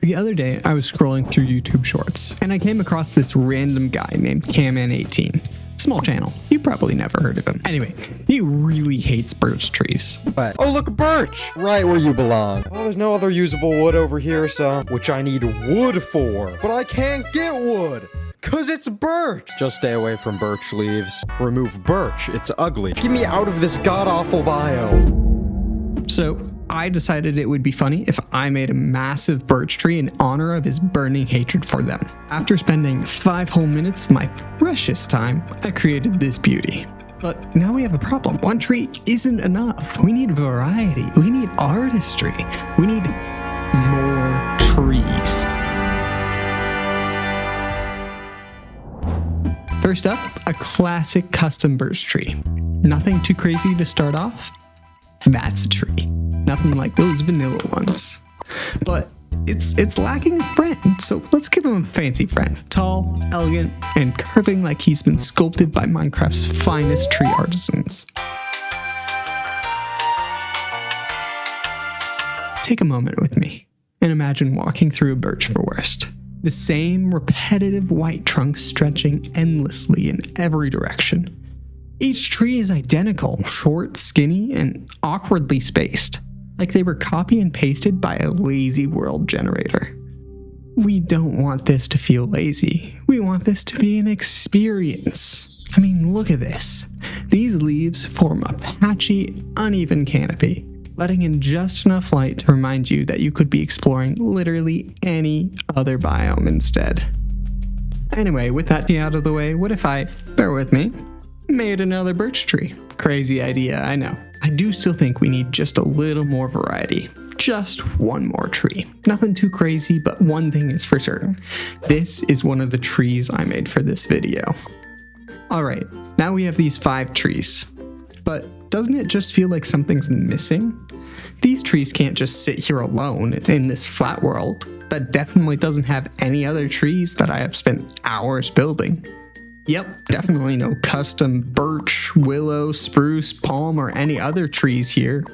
The other day, I was scrolling through YouTube Shorts, and I came across this random guy named Camman18. Small channel. You probably never heard of him. Anyway, he really hates birch trees. What? Oh, look, birch! Right where you belong. Well, there's no other usable wood over here, so... Which I need wood for. But I can't get wood! 'Cause it's birch! Just stay away from birch leaves. Remove birch. It's ugly. Get me out of this god-awful biome. So, I decided it would be funny if I made a massive birch tree in honor of his burning hatred for them. After spending 5 whole minutes of my precious time, I created this beauty. But now we have a problem. One tree isn't enough. We need variety. We need artistry. We need more trees. First up, a classic custom birch tree. Nothing too crazy to start off. That's a tree. Nothing like those vanilla ones. But it's lacking a friend, so let's give him a fancy friend. Tall, elegant, and curving like he's been sculpted by Minecraft's finest tree artisans. Take a moment with me and imagine walking through a birch forest. The same repetitive white trunks stretching endlessly in every direction. Each tree is identical, short, skinny, and awkwardly spaced, like they were copy and pasted by a lazy world generator. We don't want this to feel lazy. We want this to be an experience. I mean, look at this. These leaves form a patchy, uneven canopy, letting in just enough light to remind you that you could be exploring literally any other biome instead. Anyway, with that out of the way, what if I, bear with me, made another birch tree? Crazy idea, I know. I do still think we need just a little more variety. Just one more tree. Nothing too crazy, but one thing is for certain. This is one of the trees I made for this video. Alright, now we have these 5 trees. But doesn't it just feel like something's missing? These trees can't just sit here alone in this flat world that definitely doesn't have any other trees that I have spent hours building. Yep, definitely no custom birch, willow, spruce, palm, or any other trees here.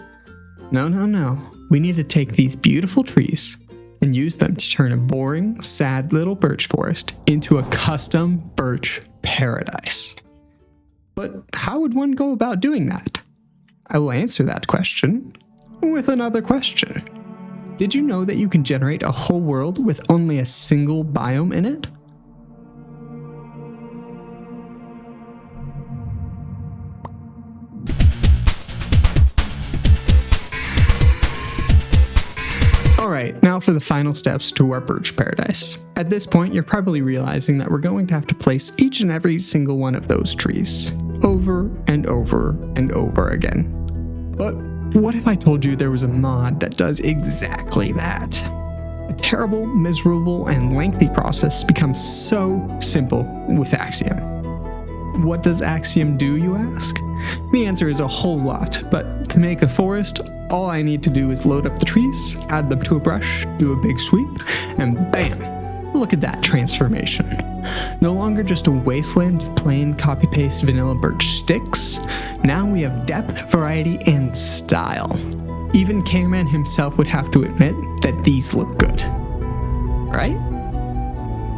No. We need to take these beautiful trees and use them to turn a boring, sad little birch forest into a custom birch paradise. But how would one go about doing that? I will answer that question with another question. Did you know that you can generate a whole world with only a single biome in it? Alright, now for the final steps to our birch paradise. At this point, you're probably realizing that we're going to have to place each and every single one of those trees over and over and over again. But what if I told you there was a mod that does exactly that? A terrible, miserable, and lengthy process becomes so simple with Axiom. What does Axiom do, you ask? The answer is a whole lot, but to make a forest, all I need to do is load up the trees, add them to a brush, do a big sweep, and bam! Look at that transformation. No longer just a wasteland of plain copy-paste vanilla birch sticks, now we have depth, variety, and style. Even Camman himself would have to admit that these look good. Right?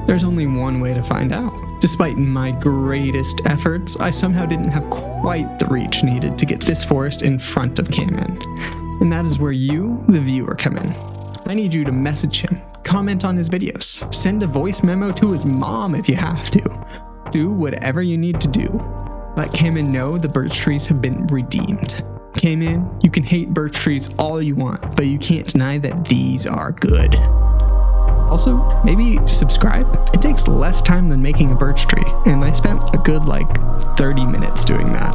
There's only one way to find out. Despite my greatest efforts, I somehow didn't have quite the reach needed to get this forest in front of Camman. And that is where you, the viewer, come in. I need you to message him, comment on his videos, send a voice memo to his mom if you have to. Do whatever you need to do. Let Camman know the birch trees have been redeemed. Camman, you can hate birch trees all you want, but you can't deny that these are good. Also, maybe subscribe. It takes less time than making a birch tree, and I spent a good 30 minutes doing that.